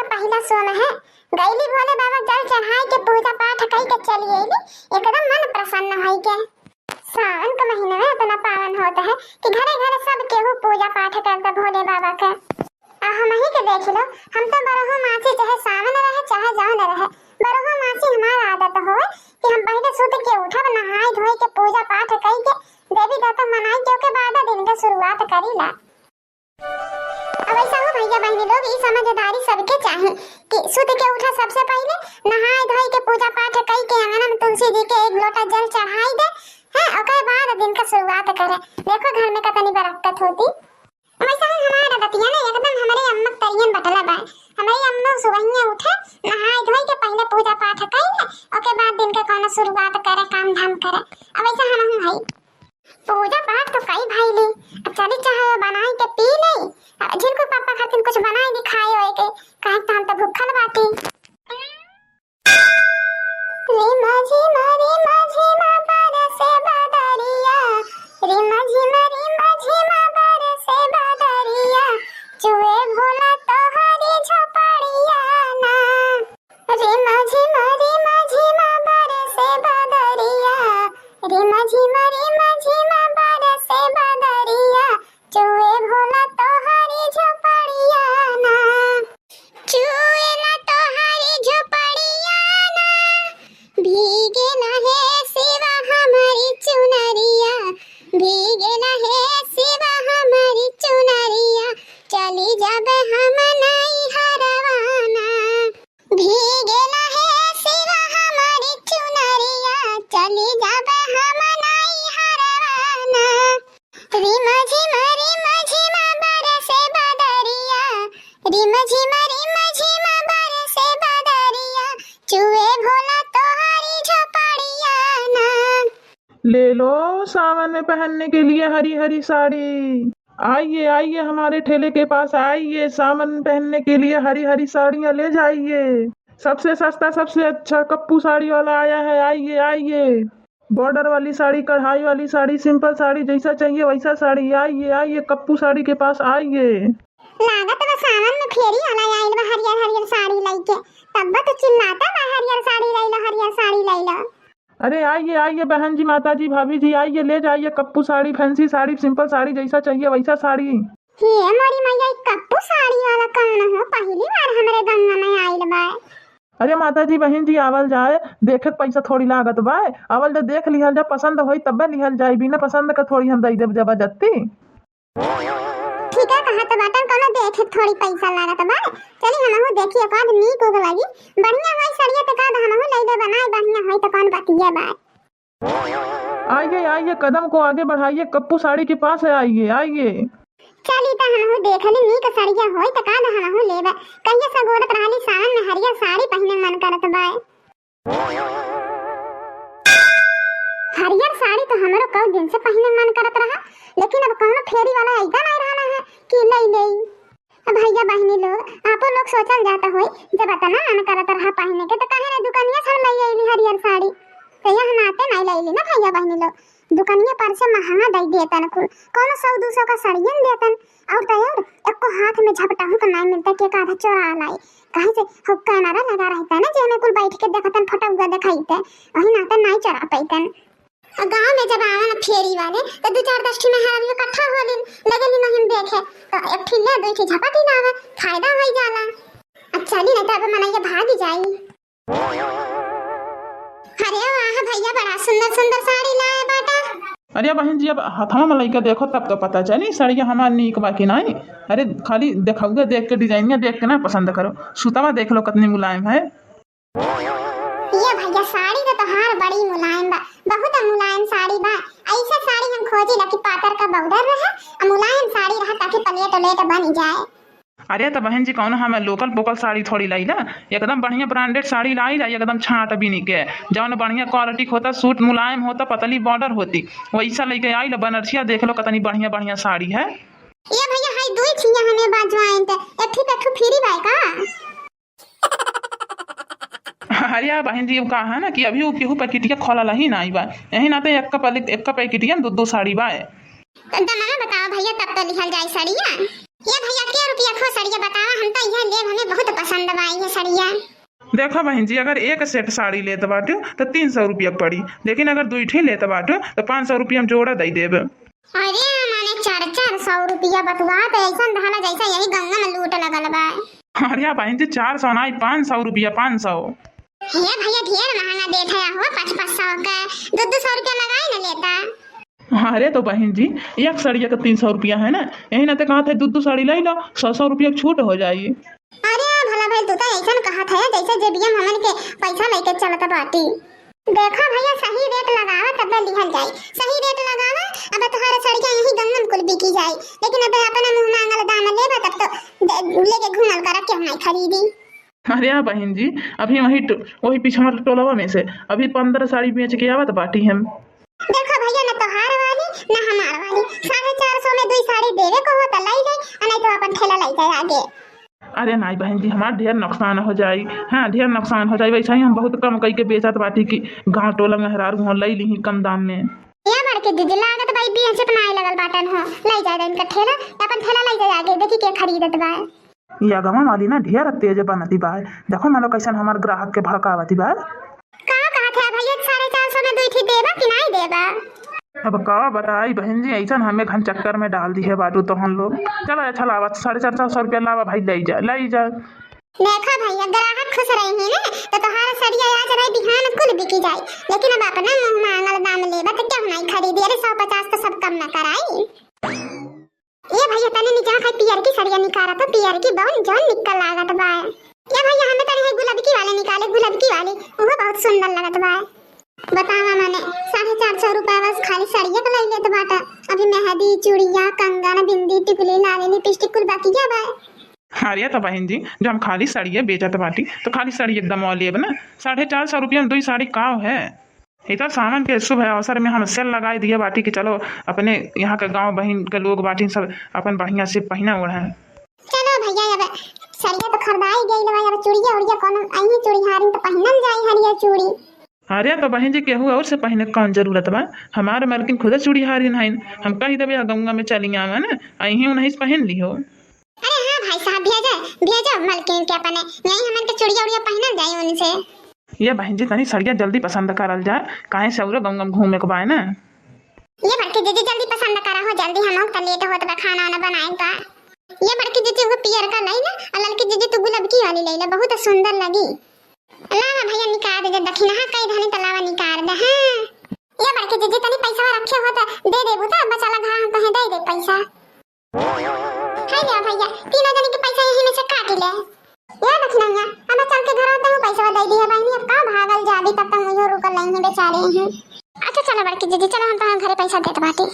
का पहला सोम है। गईली भोले बाबा जल चढ़ाई के पूजा पाठ कई के चली आईली, एकदम मन प्रसन्न होई के। सावन के महीने में इतना पावन होता है कि घरे घरे सब केहू पूजा पाठ करता भोले बाबा का। हम ही के देख लो, हम तो बरहो मासी चाहे सावन रहे चाहे जौन रहे, बरहो मासी हमारा आदत हो कि हम पहले सुत के उठब, नहाई धोई के पूजा पाठ कई के देवी देवता मनाई के ओके बाद दिन के शुरुआत करीला। अब ऐसा हो भैया बहनी लोग, ई समझदारी सबके चाहे कि सुत के उठा सबसे पहले नहाई धोई के पूजा पाठ कई के अंगना में तुलसी जी के एक लोटा जल चढ़ाई दे है, ओके बाद दिन का शुरुआत करे। देखो घर में कितनी बरकत होती। वैसा हमारा बतिया ना एकदम हमारे अम्मा तरियन बटला बा। हमारी अम्मा सुबह उठे, नहाई धोई के पहले पूजा पाठ कई ओके बाद दिन के कोनो शुरुआत करे, काम धाम करे। अब ऐसा हम भाई पूजा पाठ तो कई भाई ली, अब चली चाहे बनाई के पी ले, जिनको पापा खातिर कुछ बनाई दिखाए होए के, काहे तो हम तो भूखल बाटी। रे माझी मारी माझी मा बरसे बदरिया, रे माझी मारी माझी मा बरसे बदरिया, चुए भोला तोहरी झोपड़िया ना। रे माझी मारी माझी मा बरसे बदरिया, रे माझी मारी माझी मा बरसे बदरिया, चुए भोला तोहरी झोपड़िया ना। चुए ना तोहरी झोपड़िया ना, भीगे ना है सिवा हमारी चुनरिया, भीगे ना है सिवा हमारी चुनरिया, चली जाबे हम नहीं हरवाना। भीगे ना है सिवा हमारी चुनरिया, चली जाबे हम नहीं हरवाना। री माझी मा बरसे बदरिया, री माझी मा बरसे बदरिया, चुए भोला तोहरी झोपड़िया ना। ले लो सावन में पहनने के लिए हरी हरी साड़ी। आइए आइए हमारे ठेले के पास आइए, सावन में पहनने के लिए हरी हरी साड़ियाँ ले जाइए। सबसे सस्ता सबसे अच्छा कप्पू साड़ी वाला आया है, आइए आइए। बॉर्डर वाली साड़ी, कढ़ाई वाली साड़ी, सिंपल साड़ी, जैसा चाहिए वैसा साड़ी। आइए आइए कप्पू साड़ी के पास आइए। लागत बा सावन में फेरी वाला आइल बा हरियर हरियर साड़ी लइके, तब तो चिल्लाता बा हरियर साड़ी लइला, हरियर साड़ी लइला। अरे आइए आइए बहन जी, माता जी, भाभी जी, आइए ले जाइए कप्पू साड़ी, फैंसी साड़ी, सिंपल साड़ी, जैसा चाहिए वैसा साड़ी। हे मोरी मैया, कप्पू साड़ी वाला कौन हो? पहली बार हमरे गंगा में आइल बा। अरे माता जी बहन जी, आवल जाए, देखे के पैसा थोड़ी लागत बा, आवल जा देख लिहल जा, पसंद होई तब लिहल जाए, बिना पसंद का थोड़ी हम दई देब जबरदस्ती। ठीक है, कहा तो बाटन कोनो देखे थोड़ी पैसा लागत बा। चली हमहु देखिए काद नीक होग लगी, बढ़िया होई साड़िया तो काद हमहु लइले बनाए, बढ़िया होई तो कौन बतिया बा। आइए आइए कदम को आगे बढ़ाइए, कप्पू साड़ी के पास है, आइए आइए। चली तो हमहु देखली नीक साड़िया होई तो काद हमहु लेबा। कहिए सगोरत रहली सावन में हरियर साड़ी पहने मन करत बा। हरियर साड़ी तो हमरो कई दिन से पहने मन करत रहा, लेकिन अब कौन फेरी वाला ऐसा नहीं रहना है कि ले। अब भैया बहनी लोग, आपो लोग सोचल जाता होई, जब इतना मन करत रहा पहने के तो काहे ना दुकानिया से ले आईली हरियर साड़ी। कहिया हम आते नहीं लईली ना भैया बहनी लोग, दुकानिया पर से महंगा दई देतन, कुल कोनो 100-200 का साड़ियन देतन। और तो और एको हाथ में झपटाहू तो नहीं मिलता कि आधा चोरा लाई, कहीं से हो कैमरा लगा रहता ना, जेमे कुल बैठ के देखतन, फटा हुआ दिखाईते, वही ना तो नहीं चोरा पैतन। गांव में जब आवे ना फेरी वाले तो 2-4-10 ठी में हरियर इकट्ठा होली लगेली नहीं देखे, तो एक ठी ले 2 ठी झपटी लावे, फायदा होई जाला। अच्छा नहीं तो अब मनैया भाग जाई। अरे वाह भैया, बड़ा सुंदर सुंदर साड़ी लाए बाटा। अरे बहन जी, अब हथवा में लइका देखो तब तो पता चली साड़िया हमार नीक बा कि नहीं। अरे खाली देखौगे, देख के डिजाइनिया देख के ना पसंद करो, सुतवा देख लो कितनी मुलायम है। ये भैया साड़ी तो तोहार बड़ी मुलायम बा, बहुत मुलायम साड़ी बा। ऐसा साड़ी हम खोजी ला कि पातर का बॉर्डर रहे, मुलायम साड़ी रहा ताकि प्लेट उलेट बन जाए। अरे तो बहन जी कौन हमें लोकल पोकल साड़ी थोड़ी लाइला, एकदम बढ़िया ब्रांडेड साड़ी लाइला, एकदम छाट भी नहीं के, जौन बढ़िया क्वालिटी होता, सूट मुलायम होता, पतली बॉर्डर होती, वैसा लेके आई ला। बनरसिया देख लो कितनी बढ़िया बढ़िया साड़ी है। ये भैया हाई 2 छिया हमें बाजवाइन ते एक पे फ्री बाय का। अरे बहन जी कहा है ना कि अभी वो केहू पैकेटिया खोला ही ना आई बा, यही ना तो एक का पैकेटिया 2 साड़ी बा। दमा बताओ भैया, तब तो लिखल जाए साड़िया। ये भैया क्या रुपया खो साड़िया बतावा, हम तो यह लेब, हमें बहुत पसंद बा। देखो बहन जी, अगर एक सेट साड़ी लेते बाटे तो 300 रुपया पड़ी, लेकिन अगर दुईठी लेते बाटे तो 500 रुपया हम जोड़ा दे देब। अरे माने 400 रुपया बतवा तो ऐसा धाना जैसा यही गंगा में लूट लगल बा। अरे बहन जी 400 नहीं 500 रुपया 500। हे भैया ढेर महंगा देत है हो 500 का 200 रुपया लगाई न लेता। अरे तो बहन जी एक साड़िया का 300 रुपया है ना, यही ना तो कहा था दो साड़ी ले लो 100 रुपया छूट हो जाएगी। अरे भला भाई तू तो ऐसा कहा था जैसे जेबीएम हमन के पैसा लेके चलता बाटी। देखो भैया सही रेट लगावा तब लिहल जाए, सही रेट लगावा अब तुम्हारा सड़िया यही गंगन कुल बिकी जाए, लेकिन अब अपना मुंह मांगल दाम लेबा तब तो लेके घूमल कर क्यों नहीं खरीदी। अरे बहन जी अभी वही पिछवा टोलवा में से अभी 15 साड़ी बेच के आवत बाटी हम। देखो भैया न तोहार वाली न हमार वाली 450 में 2 साड़ी देवे को हो त लाई जाए, नहीं तो अपन ठेला लाई जाए आगे। अरे नहीं बहन जी हमारा ढेर नुकसान हो जाए, हाँ ढेर नुकसान हो जाए, वैसा ही हम बहुत कम कई के बेचत बाटी की गाँव टोला में हरार घूम लै ली कम दाम में। ये बड़के दीदी लागत भाई बीच अपनाए लगल बाटन हो लाई जाए इनका ठेला, अपन ठेला लाई जाए आगे देखी के खरीदत बा। ये गवा वाली ना ढेर तेज बनती बा, देखो मानो कैसन हमार ग्राहक के भड़कावती बा। का कहा था भैया 450 में 2 थी देबा कि नहीं देबा। अब का बताई बहन जी ऐसा हमें घन चक्कर में डाल दी है बाटू तो हम लोग। चलो अच्छा लावा 450 रुपया लावा भाई ले जा। देखो भैया ग्राहक खुश रही है ना तो तुम्हारा सड़िया आज रही बिहान कुल बिकी जाए, लेकिन अब अपना मुंह मांगल दाम लेबा तो क्यों नहीं खरीदी। अरे 150 तो सब कम न कराई। ये भैया तने नीचे खाई पियर की सड़िया निकाला तो पियर की बहुत जौन निकल लागत बा। ये भैया हमें तने है गुलाबी वाले निकाले, गुलाबी वाले वो बहुत सुंदर लगत बा। बतावा मैंने 450 रुपया बस खाली सड़िया का ले लेत बाटा, अभी मेहंदी चूड़िया कंगन बिंदी टिकुली लाली लिपस्टिक कुल बाकी क्या बा। अरे तो बहन जी जब हम खाली साड़ी बेचत बाटी तो खाली साड़ी एकदम लेब ना, 450 रुपया में 2 साड़ी का है। इतना सामान के शुभ अवसर में हम सेल लगाई दिए बाटी कि चलो अपने यहाँ के गांव बहन के लोग बाटी सब अपन बढ़िया से पहना ओढ़ा। चलो भैया अब सड़िया तो खरीदाई गई लवा, अब चूड़िया उड़िया कोनो आई चूड़ी हारी तो पहनल जाई हरिया चूड़ी। अरे तो बहन जी केहू और से पहने कौन जरूरत बा, हमारे मालकिन खुद चूड़ी हारी नहीं, हम कहीं दबे गंगा में चली आवा ना अही उन्हीं से पहन ली हो। अरे हाँ भाई साहब भेजा मालकिन के अपने यही हमन के चूड़िया उड़िया पहनल जाई उनसे। ये बहन जी तनी सड़िया जल्दी पसंद करल जाए, काहे से और गंगा में घूमे के बाय ना। ये बड़की दीदी जल्दी पसंद करा हो, जल्दी हम लोग लेट होत बा खाना वाना बनाए का। ये बड़की दीदी वो पियर का लई ना और लड़की दीदी तू गुलाबी वाली लई ला, बहुत सुंदर लगी। लावा भैया निकाल दे दक्षिणा हाँ कई धनी तलावा निकाल दे। हाँ ये बड़की दीदी तनी पैसा रखे हो तो दे देबू तो बचा लगा हम कहे दे दे पैसा। हाय ले भैया तीनों जने के पैसा यही में से काट ले। ये दक्षिणा अब चल के घर आता हूं पैसा दे दिया बहनी, अब का भागल जाबी तब तक मुझे रुकल नहीं बेचारे हैं। अच्छा चलो बड़की दीदी चलो हम तो घरे पैसा देत बाटी।